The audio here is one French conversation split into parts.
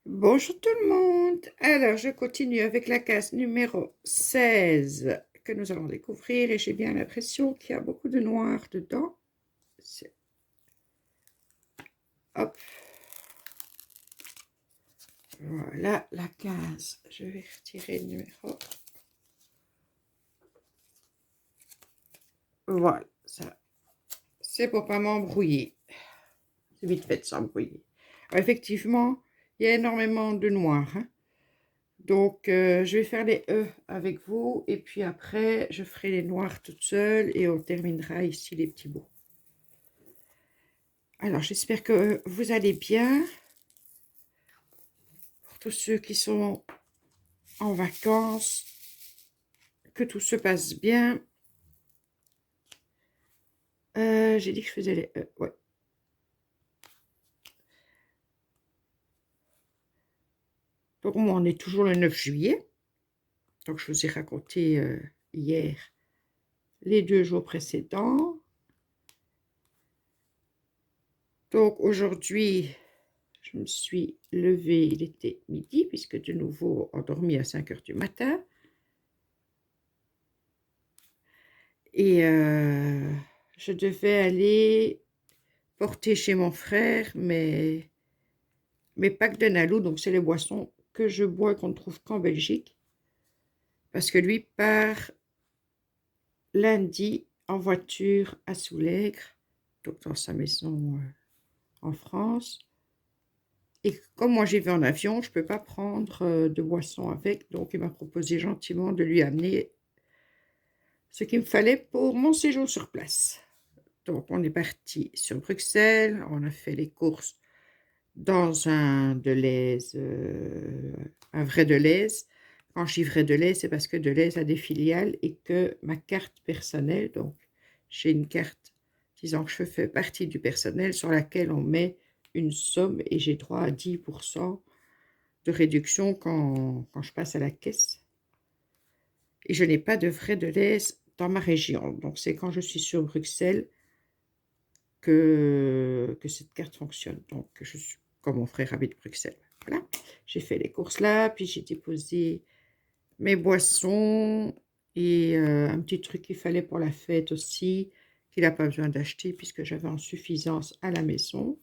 Bonjour tout le monde. Alors, je continue avec la case numéro 16 que nous allons découvrir et j'ai bien l'impression qu'il y a beaucoup de noir dedans. Hop. Voilà la case. Je vais retirer le numéro. Voilà, ça. C'est pour pas m'embrouiller. C'est vite fait de s'embrouiller. Effectivement, il y a énormément de noir, hein. Donc, je vais faire les E avec vous et puis après, je ferai les noirs toute seule et on terminera ici les petits bouts. Alors, j'espère que vous allez bien. Pour tous ceux qui sont en vacances, que tout se passe bien. J'ai dit que je faisais les E, ouais. Pour moi, on est toujours le 9 juillet. Donc, je vous ai raconté hier les 2 jours précédents. Donc, aujourd'hui, je me suis levée, il était midi, puisque de nouveau endormi à 5 heures du matin. Et je devais aller porter chez mon frère mes packs de Nalou, donc c'est les boissons que je bois et qu'on ne trouve qu'en Belgique. Parce que lui part lundi en voiture à Soulègre, donc dans sa maison en France. Et comme moi j'y vais en avion, je ne peux pas prendre de boisson avec, donc il m'a proposé gentiment de lui amener ce qu'il me fallait pour mon séjour sur place. Donc on est parti sur Bruxelles, on a fait les courses dans un Delhaize, un vrai Delhaize. Quand je dis vrai Delhaize, c'est parce que Delhaize a des filiales et que ma carte personnelle, donc j'ai une carte disant que je fais partie du personnel sur laquelle on met une somme et j'ai droit à 10% de réduction quand je passe à la caisse. Et je n'ai pas de vrai Delhaize dans ma région. Donc c'est quand je suis sur Bruxelles que cette carte fonctionne. Donc je suis comme mon frère habite Bruxelles. Voilà, j'ai fait les courses là, puis j'ai déposé mes boissons et un petit truc qu'il fallait pour la fête aussi, qu'il n'a pas besoin d'acheter puisque j'avais en suffisance à la maison.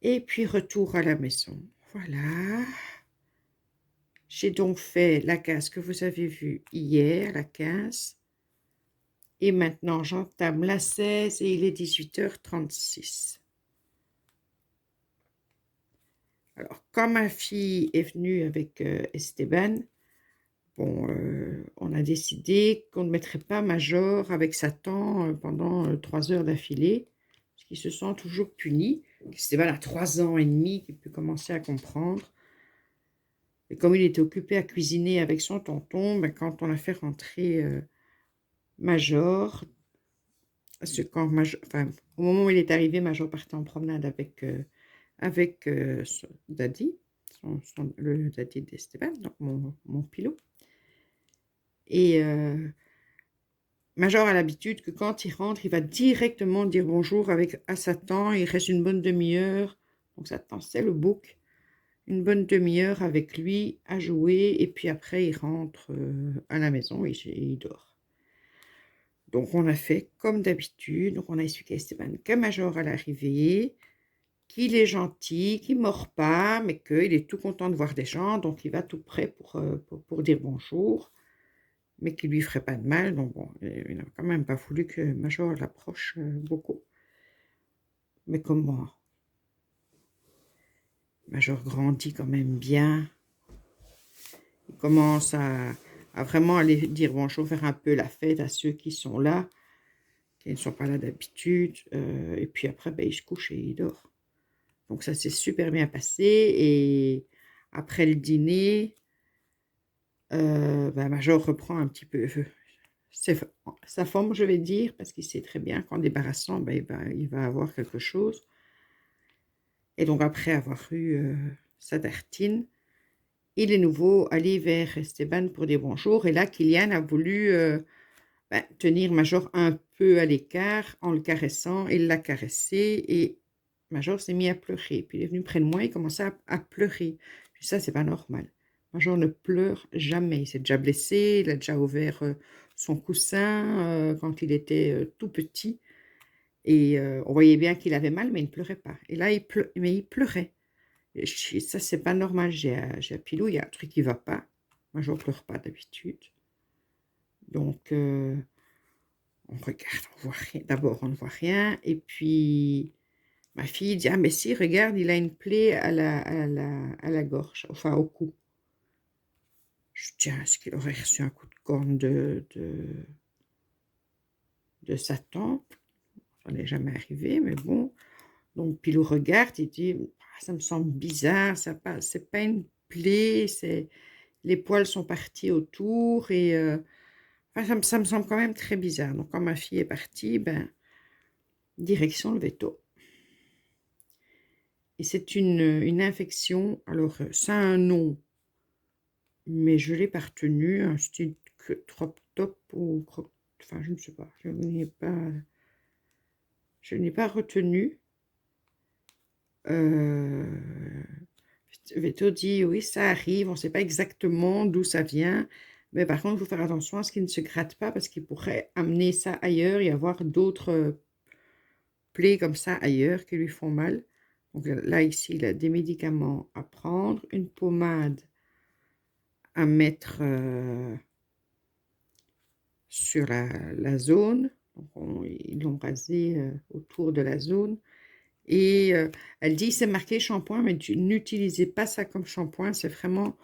Et puis retour à la maison. Voilà. J'ai donc fait la case que vous avez vue hier, la 15. Et maintenant, j'entame la 16 et il est 18h36. Alors, quand ma fille est venue avec Esteban, bon, on a décidé qu'on ne mettrait pas Major avec Satan pendant 3 heures d'affilée, parce qu'ils se sent toujours punis. Esteban a 3 ans et demi, qu'il peut commencer à comprendre. Et comme il était occupé à cuisiner avec son tonton, ben, quand on a fait rentrer Major, enfin, au moment où il est arrivé, Major partait en promenade avec son daddy, le daddy d'Esteban, donc mon pilot. Et Major a l'habitude que quand il rentre, il va directement dire bonjour à Satan. Il reste une bonne demi-heure. Donc Satan, c'est le bouc. Une bonne demi-heure avec lui à jouer. Et puis après, il rentre à la maison et il dort. Donc on a fait comme d'habitude. Donc on a expliqué à Esteban que Major à l'arrivée, qu'il est gentil, qu'il ne mord pas, mais qu'il est tout content de voir des gens. Donc il va tout prêt pour dire bonjour, mais qui ne lui ferait pas de mal. Donc bon, il n'a quand même pas voulu que Major l'approche beaucoup. Mais comme moi, Major grandit quand même bien. Il commence à vraiment aller dire bonjour, faire un peu la fête à ceux qui sont là, qui ne sont pas là d'habitude. Et puis après, ben, il se couche et il dort. Donc ça s'est super bien passé. Et après le dîner, ben, Major reprend un petit peu sa forme, je vais dire, parce qu'il sait très bien qu'en débarrassant, ben, il va avoir quelque chose. Et donc après avoir eu sa tartine, il est nouveau allé vers Esteban pour dire bonjour. Et là, Kylian a voulu tenir Major un peu à l'écart en le caressant. Il l'a caressé et Major s'est mis à pleurer. Puis il est venu près de moi, il commençait à pleurer. Puis ça, c'est pas normal. Major ne pleure jamais. Il s'est déjà blessé, il a déjà ouvert son coussin quand il était tout petit. Et on voyait bien qu'il avait mal, mais il ne pleurait pas. Et là, mais il pleurait. Et ça, c'est pas normal. J'ai un Pilou, il y a un truc qui va pas. Major ne pleure pas d'habitude. Donc, on regarde, on voit rien. D'abord, on ne voit rien. Et puis, ma fille dit, ah, mais si, regarde, il a une plaie à la gorge, enfin au cou. Je dis, tiens, est-ce qu'il aurait reçu un coup de corne de Satan? Ça n'est jamais arrivé, mais bon. Donc, Pilou regarde, il dit, ah, ça me semble bizarre, c'est pas une plaie, les poils sont partis autour, et enfin, ça me semble quand même très bizarre. Donc, quand ma fille est partie, ben, direction le veto. Et c'est une infection, alors ça a un nom, mais je ne l'ai pas retenu, un style trop top ou enfin je ne sais pas, je n'ai pas retenu. Veto dit oui, ça arrive, on ne sait pas exactement d'où ça vient, mais par contre il faut faire attention à ce qu'il ne se gratte pas parce qu'il pourrait amener ça ailleurs et avoir d'autres plaies comme ça ailleurs qui lui font mal. Donc là ici il a des médicaments à prendre, une pommade à mettre sur la zone. Donc ils l'ont rasé autour de la zone. Et elle dit, c'est marqué shampoing, mais n'utilisez pas ça comme shampoing. C'est vraiment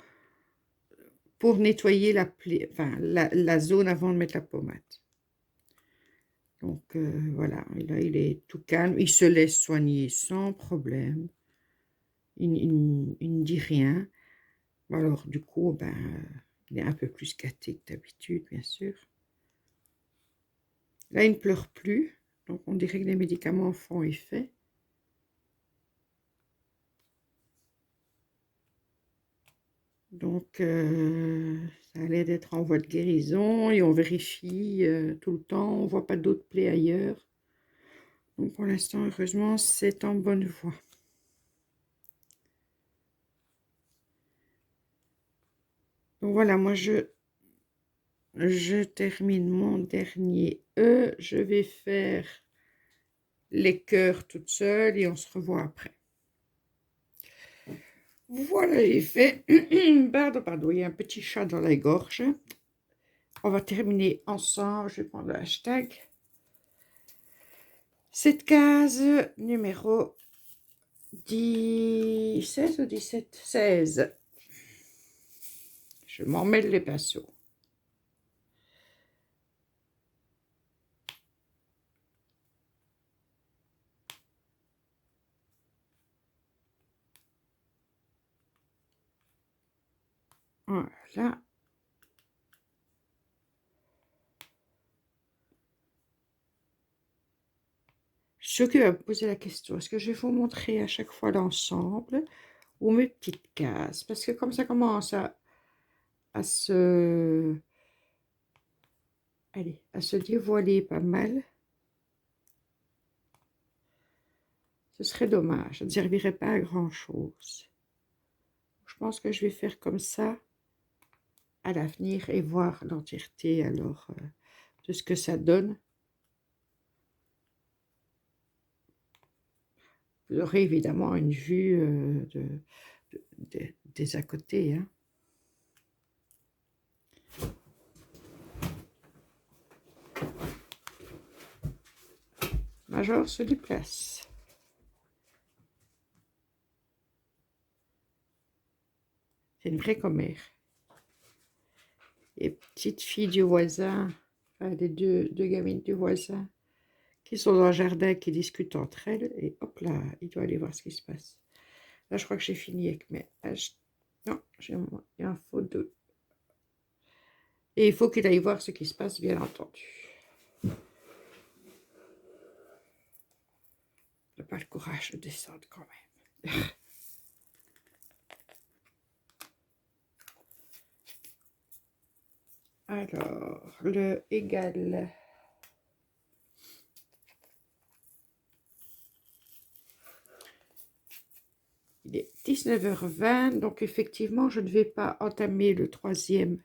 pour nettoyer la zone avant de mettre la pommade. Donc voilà, et là il est tout calme. Il se laisse soigner sans problème. Il ne dit rien. Alors du coup, ben, il est un peu plus gâté que d'habitude, bien sûr. Là, il ne pleure plus, donc on dirait que les médicaments font effet. Donc, ça allait d'être en voie de guérison et on vérifie tout le temps, on ne voit pas d'autres plaies ailleurs. Donc, pour l'instant, heureusement, c'est en bonne voie. Donc, voilà, moi, je termine mon dernier E. Je vais faire les cœurs toute seule et on se revoit après. Voilà, j'ai fait. Pardon, il y a un petit chat dans la gorge. On va terminer ensemble. Je vais prendre le hashtag. Cette case numéro 16 ou 17? 16. Je m'en mêle les pinceaux. Voilà. Ceux qui vont me poser la question, est-ce que je vais vous montrer à chaque fois l'ensemble ou mes petites cases? Parce que comme ça commence à se... Allez, à se dévoiler pas mal. Ce serait dommage, ça ne servirait pas à grand-chose. Je pense que je vais faire comme ça à l'avenir et voir l'entièreté alors de ce que ça donne. Vous aurez évidemment une vue des à côté. Hein. Major se déplace. C'est une vraie commère. Et petite fille du voisin, enfin les deux gamines du voisin, qui sont dans le jardin, qui discutent entre elles. Et hop là, il doit aller voir ce qui se passe. Là, je crois que j'ai fini avec mes... Non, il y a un faux 2. Et il faut qu'il aille voir ce qui se passe, bien entendu. Il n'a pas le courage de descendre quand même. Alors, le égal. Il est 19h20, donc effectivement, je ne vais pas entamer le troisième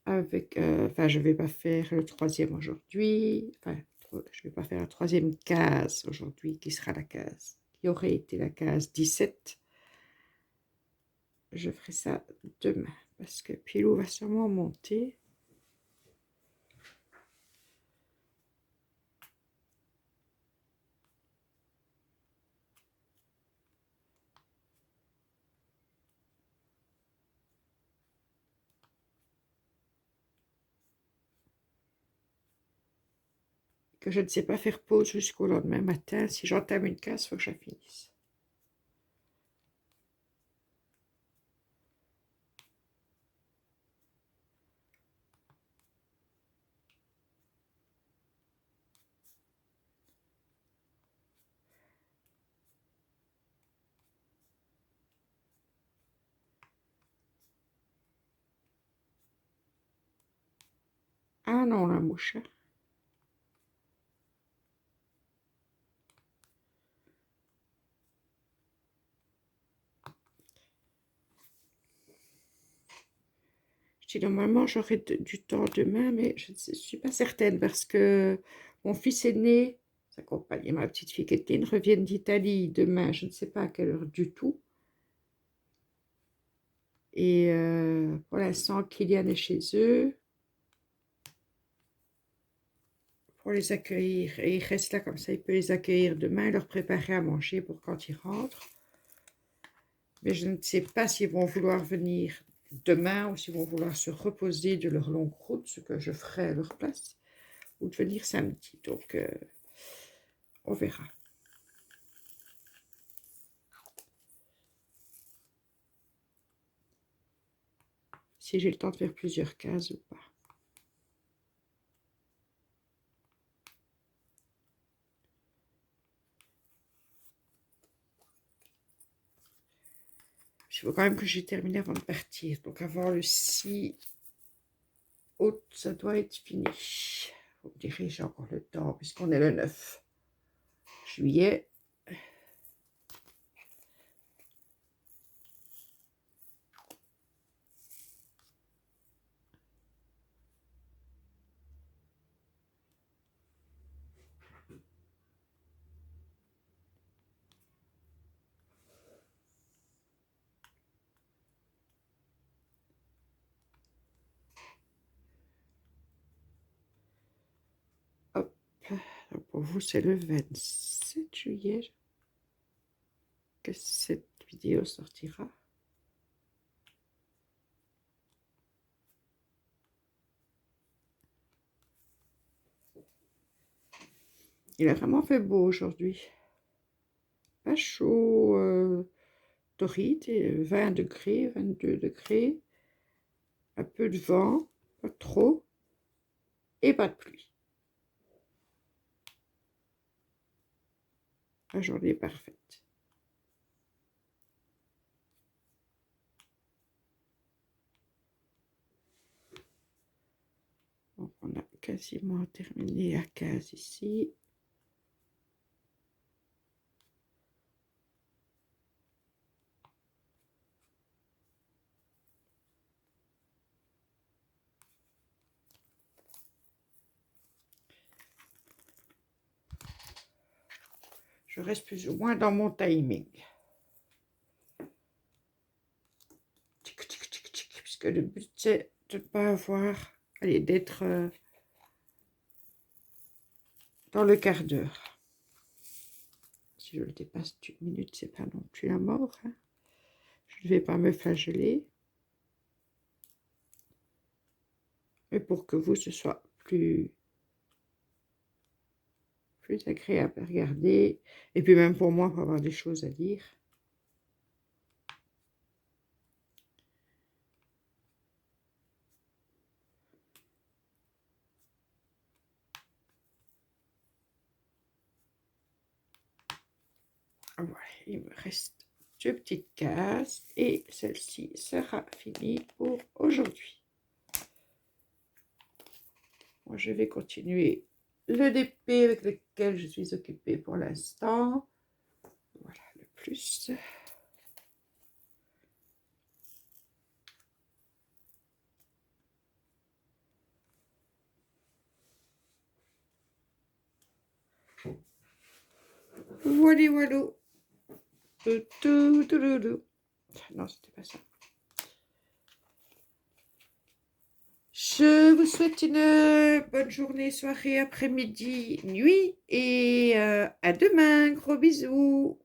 avec... enfin, je ne vais pas faire le troisième aujourd'hui. Enfin, je ne vais pas faire la troisième case aujourd'hui, qui sera la case, qui aurait été la case 17. Je ferai ça demain, parce que Pilou va sûrement monter. Que je ne sais pas faire pause jusqu'au lendemain matin. Si j'entame une case, il faut que je la finisse. Ah non, la mouche. Je dis normalement j'aurai du temps demain, mais je ne suis pas certaine parce que mon fils aîné, sa compagne et ma petite fille Kathleen reviennent d'Italie demain, je ne sais pas à quelle heure du tout. Et pour l'instant, Kylian est chez eux pour les accueillir. Et il reste là comme ça, il peut les accueillir demain et leur préparer à manger pour quand ils rentrent. Mais je ne sais pas s'ils vont vouloir venir demain ou s'ils vont vouloir se reposer de leur longue route, ce que je ferai à leur place, ou de venir samedi. Donc, on verra. Si j'ai le temps de faire plusieurs cases ou pas. Il faut quand même que j'ai terminé avant de partir. Donc avant le 6 août, ça doit être fini. Vous me direz, j'ai encore le temps puisqu'on est le 9 juillet. Hop. Donc pour vous, c'est le 27 juillet que cette vidéo sortira. Il a vraiment fait beau aujourd'hui. Pas chaud, torride, 20 degrés, 22 degrés. Un peu de vent, pas trop. Et pas de pluie. La journée est parfaite. Donc on a quasiment terminé la case ici. Je reste plus ou moins dans mon timing. Tic, tic, tic, tic, puisque le but c'est de ne pas avoir, allez, d'être dans le quart d'heure. Si je le dépasse d'une minute, c'est pas non plus la mort. Hein. Je ne vais pas me flageller. Mais pour que vous, ce soit plus agréable à regarder. Et puis même pour moi, pour avoir des choses à dire. Voilà, il me reste 2 petites cases et celle-ci sera finie pour aujourd'hui. Moi, je vais continuer le DP avec lequel je suis occupée pour l'instant. Voilà, le plus. Voilà, voilà. Non, c'était pas ça. Je vous souhaite une bonne journée, soirée, après-midi, nuit et à demain. Gros bisous.